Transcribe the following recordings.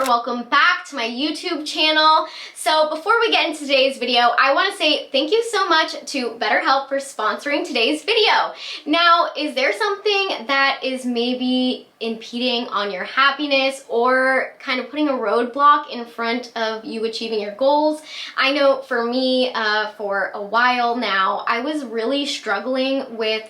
or welcome back to my YouTube channel. So before we get into today's video, I want to say thank you so much to BetterHelp for sponsoring today's video. Now, is there something that is maybe impeding on your happiness or kind of putting a roadblock in front of you achieving your goals? I know for me, for a while now, I was really struggling with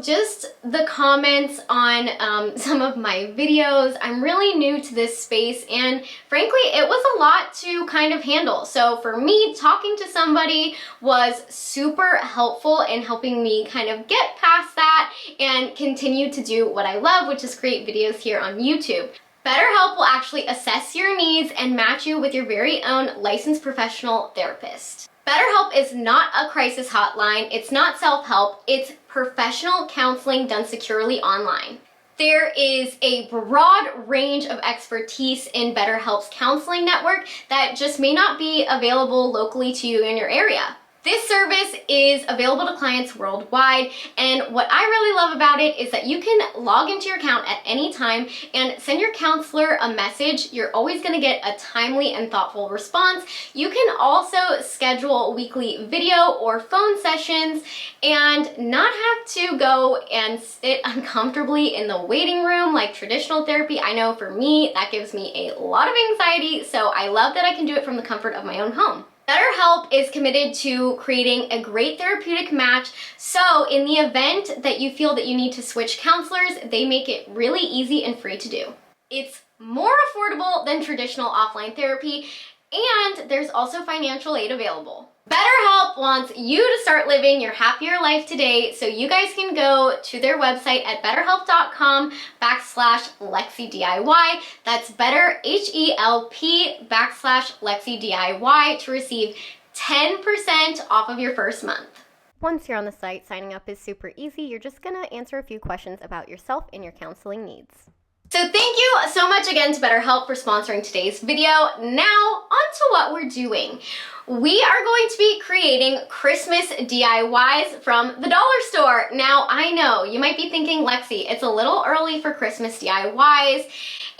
just the comments on some of my videos. I'm really new to this space, and frankly, it was a lot to kind of handle. So for me, talking to somebody was super helpful in helping me kind of get past that and continue to do what I love, which is create videos here on YouTube. BetterHelp will actually assess your needs and match you with your very own licensed professional therapist. BetterHelp is not a crisis hotline, it's not self-help, it's professional counseling done securely online. There is a broad range of expertise in BetterHelp's counseling network that just may not be available locally to you in your area. This service is available to clients worldwide, and what I really love about it is that you can log into your account at any time and send your counselor a message. You're always going to get a timely and thoughtful response. You can also schedule weekly video or phone sessions and not have to go and sit uncomfortably in the waiting room like traditional therapy. I know for me, that gives me a lot of anxiety, so I love that I can do it from the comfort of my own home. BetterHelp is committed to creating a great therapeutic match, so in the event that you feel that you need to switch counselors, they make it really easy and free to do. It's more affordable than traditional offline therapy, and there's also financial aid available. BetterHelp wants you to start living your happier life today, so you guys can go to their website at betterhelp.com/LexiDIY. That's BetterHelp/LexiDIY to receive 10% off of your first month. Once you're on the site, signing up is super easy. You're just gonna answer a few questions about yourself and your counseling needs. So thank you so much again to BetterHelp for sponsoring today's video. Now, on to what we're doing. We are going to be creating Christmas DIYs from the dollar store. Now, I know you might be thinking, Lexi, it's a little early for Christmas DIYs.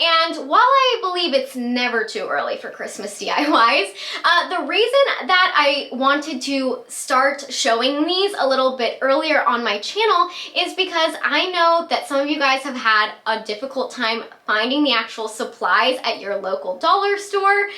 And while I believe it's never too early for Christmas DIYs, the reason that I wanted to start showing these a little bit earlier on my channel is because I know that some of you guys have had a difficult time finding the actual supplies at your local dollar store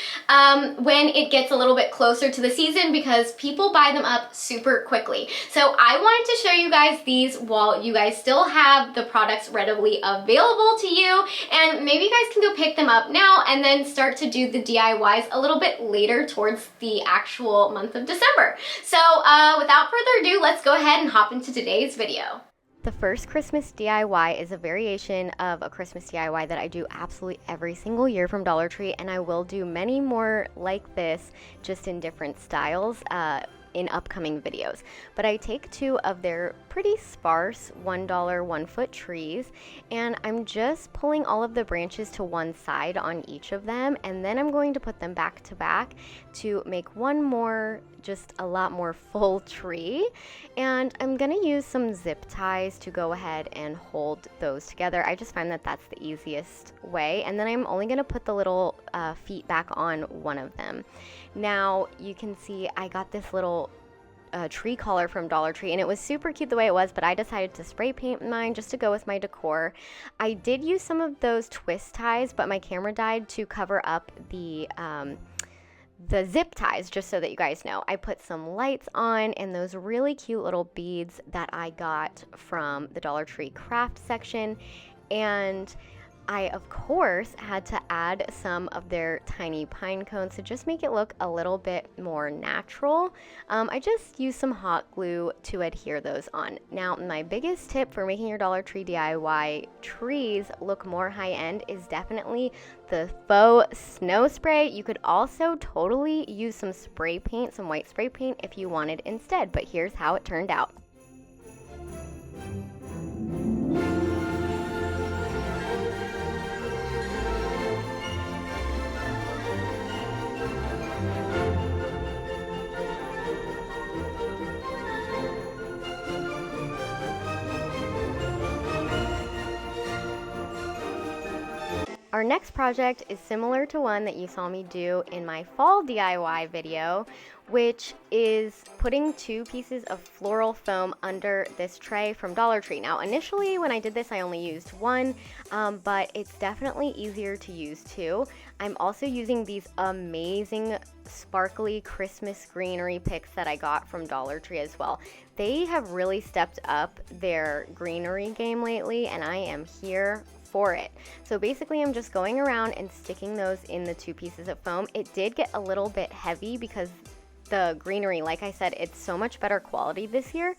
when it gets a little bit closer to the season, because people buy them up super quickly. So I wanted to show you guys these while you guys still have the products readily available to you, and maybe you guys can go pick them up now and then start to do the DIYs a little bit later towards the actual month of December. So without further ado, let's go ahead and hop into today's video. The first Christmas DIY is a variation of a Christmas DIY that I do absolutely every single year from Dollar Tree, and I will do many more like this, just in different styles, in upcoming videos. But I take two of their pretty sparse $1 1-foot trees, and I'm just pulling all of the branches to one side on each of them, and then I'm going to put them back to back to make one more, just a lot more full tree. And I'm gonna use some zip ties to go ahead and hold those together. I just find that that's the easiest way, and then I'm only gonna put the little feet back on one of them. Now you can see I got this little tree collar from Dollar Tree, and it was super cute the way it was, but I decided to spray paint mine just to go with my decor. I did use some of those twist ties, but my camera died to cover up the zip ties, just so that you guys know. I put some lights on and those really cute little beads that I got from the Dollar Tree craft section, and I, of course, had to add some of their tiny pine cones to just make it look a little bit more natural. I just used some hot glue to adhere those on. Now, my biggest tip for making your Dollar Tree DIY trees look more high-end is definitely the faux snow spray. You could also totally use some spray paint, some white spray paint, if you wanted instead, but here's how it turned out. Our next project is similar to one that you saw me do in my fall DIY video, which is putting 2 pieces of floral foam under this tray from Dollar Tree. Now, initially when I did this, I only used 1, but it's definitely easier to use 2. I'm also using these amazing sparkly Christmas greenery picks that I got from Dollar Tree as well. They have really stepped up their greenery game lately, and I am here for it. So basically I'm just going around and sticking those in the 2 pieces of foam. It did get a little bit heavy because the greenery, like I said, it's so much better quality this year.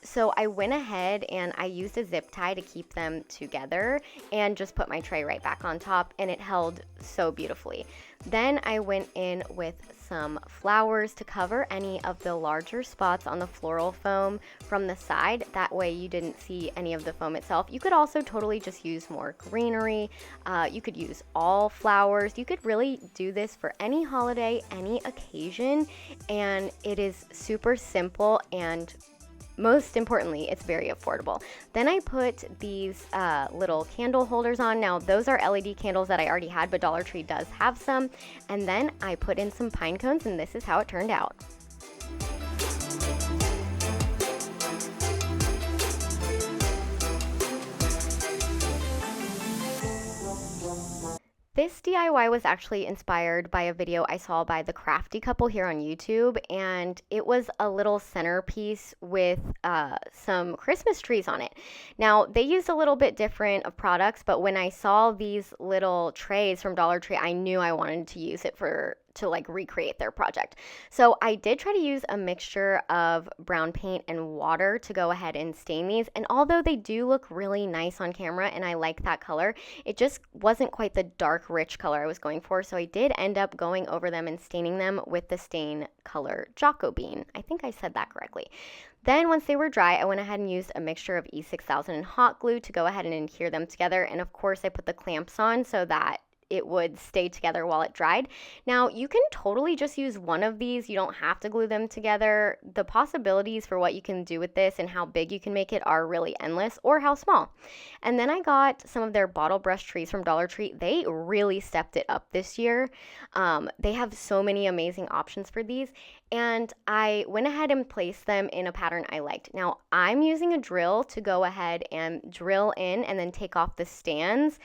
So I went ahead and I used a zip tie to keep them together and just put my tray right back on top, and it held so beautifully. Then I went in with some flowers to cover any of the larger spots on the floral foam from the side. That way you didn't see any of the foam itself. You could also totally just use more greenery. You could use all flowers. You could really do this for any holiday, any occasion, and it is super simple, and most importantly, it's very affordable. Then I put these little candle holders on. Now, those are LED candles that I already had, but Dollar Tree does have some. And then I put in some pine cones, and this is how it turned out. This DIY was actually inspired by a video I saw by the Crafty couple here on YouTube, and it was a little centerpiece with some Christmas trees on it. Now, they used a little bit different of products, but when I saw these little trays from Dollar Tree, I knew I wanted to use it to like recreate their project. So I did try to use a mixture of brown paint and water to go ahead and stain these. And although they do look really nice on camera and I like that color, it just wasn't quite the dark, rich color I was going for. So I did end up going over them and staining them with the stain color Jocko Bean. I think I said that correctly. Then once they were dry, I went ahead and used a mixture of E6000 and hot glue to go ahead and adhere them together. And of course I put the clamps on so that it would stay together while it dried. Now, you can totally just use one of these. You don't have to glue them together. The possibilities for what you can do with this and how big you can make it are really endless, or how small. And then I got some of their bottle brush trees from Dollar Tree. They really stepped it up this year. They have so many amazing options for these, and I went ahead and placed them in a pattern I liked. Now, I'm using a drill to go ahead and drill in and then take off the stands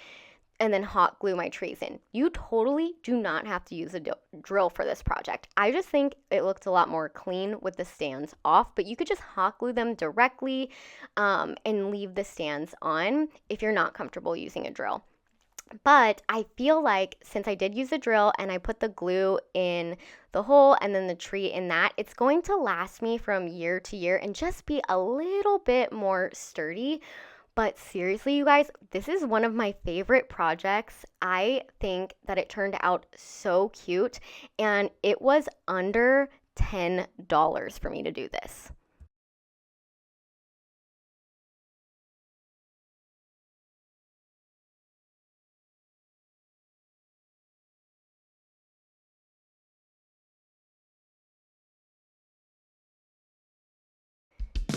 and then hot glue my trees in. You totally do not have to use a drill for this project. I just think it looked a lot more clean with the stands off, but you could just hot glue them directly and leave the stands on if you're not comfortable using a drill. But I feel like since I did use a drill and I put the glue in the hole and then the tree in that, it's going to last me from year to year and just be a little bit more sturdy. But seriously, you guys, this is one of my favorite projects. I think that it turned out so cute, and it was under $10 for me to do this.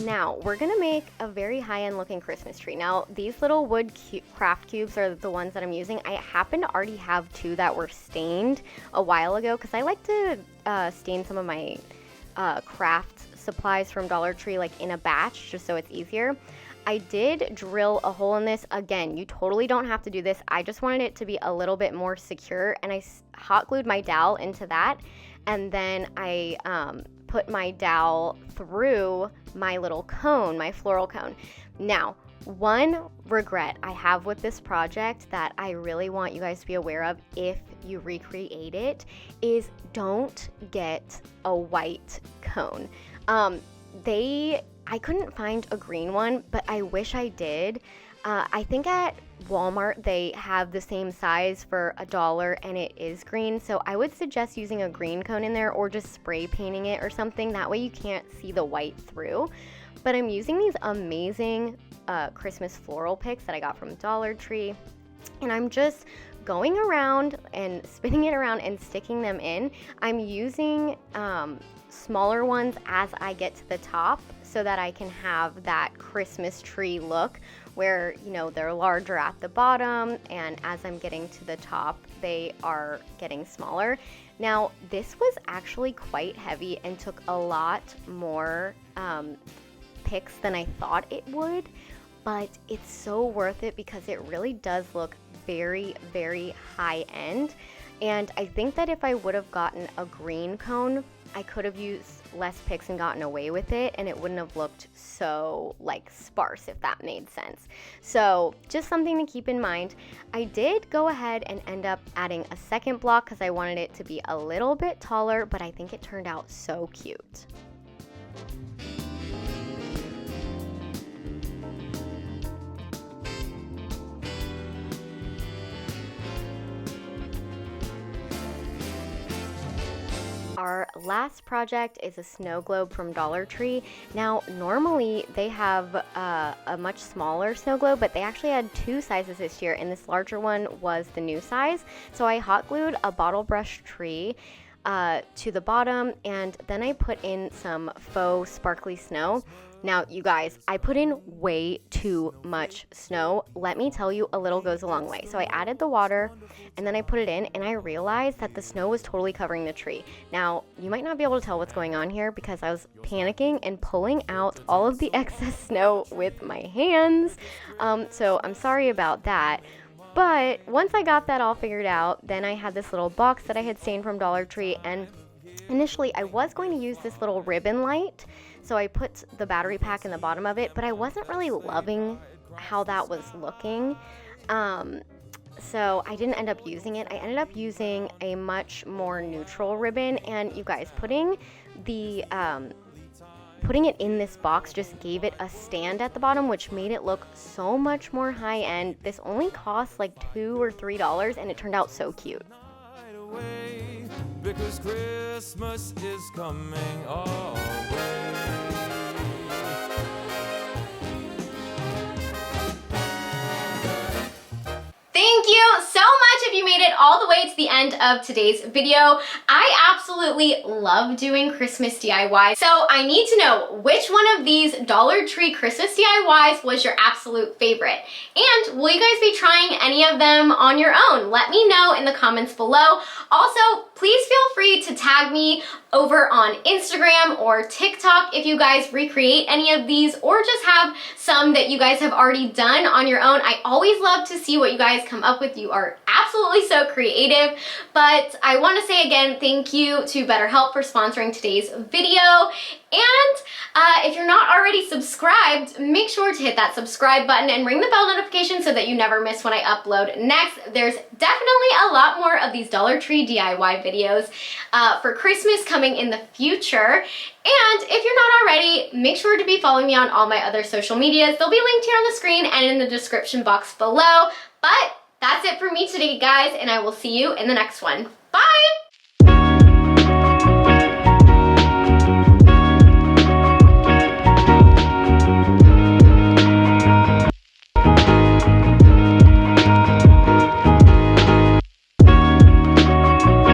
Now, we're gonna make a very high-end looking Christmas tree. Now, these little wood craft cubes are the ones that I'm using. I happen to already have 2 that were stained a while ago because I like to stain some of my craft supplies from Dollar Tree like in a batch just so it's easier. I did drill a hole in this. Again, you totally don't have to do this. I just wanted it to be a little bit more secure, and I hot glued my dowel into that, and then I put my dowel through my little cone, my floral cone. Now, one regret I have with this project that I really want you guys to be aware of if you recreate it is don't get a white cone. I couldn't find a green one, but I wish I did. I think at Walmart they have the same size for $1 and it is green, so I would suggest using a green cone in there or just spray painting it or something. That way you can't see the white through. But I'm using these amazing Christmas floral picks that I got from Dollar Tree, and I'm just going around and spinning it around and sticking them in. I'm using smaller ones as I get to the top so that I can have that Christmas tree look where, you know, they're larger at the bottom, and as I'm getting to the top, they are getting smaller. Now, this was actually quite heavy and took a lot more picks than I thought it would, but it's so worth it because it really does look very, very high end. And I think that if I would have gotten a green cone, I could have used less picks and gotten away with it, and it wouldn't have looked so like sparse, if that made sense. So just something to keep in mind. I did go ahead and end up adding a second block because I wanted it to be a little bit taller, but I think it turned out so cute. Our last project is a snow globe from Dollar Tree. Now, normally they have a much smaller snow globe, but they actually had two sizes this year, and this larger one was the new size. So I hot glued a bottle brush tree to the bottom, and then I put in some faux sparkly snow. Now, you guys, I put in way too much snow. Let me tell you, a little goes a long way. So I added the water, and then I put it in, and I realized that the snow was totally covering the tree. Now, you might not be able to tell what's going on here because I was panicking and pulling out all of the excess snow with my hands. So I'm sorry about that. But once I got that all figured out, then I had this little box that I had stained from Dollar Tree, and initially I was going to use this little ribbon light. So I put the battery pack in the bottom of it, but I wasn't really loving how that was looking. So I didn't end up using it. I ended up using a much more neutral ribbon, and you guys, putting it in this box just gave it a stand at the bottom, which made it look so much more high end. This only cost like $2 or $3, and it turned out so cute. Because Christmas is coming our way. Thank you so much if you made it all the way to the end of today's video. I absolutely love doing Christmas DIY, so I need to know which one of these Dollar Tree Christmas DIYs was your absolute favorite. And will you guys be trying any of them on your own? Let me know in the comments below. Also, please feel free to tag me over on Instagram or TikTok if you guys recreate any of these or just have some that you guys have already done on your own. I always love to see what you guys come up with. You are absolutely so creative. But I want to say again, thank you to BetterHelp for sponsoring today's video. And if you're not already subscribed, make sure to hit that subscribe button and ring the bell notification so that you never miss when I upload next. There's definitely a lot more of these Dollar Tree DIY videos for Christmas coming in the future. And if you're not already, make sure to be following me on all my other social medias. They'll be linked here on the screen and in the description box below. But that's it for me today, guys, and I will see you in the next one. Bye!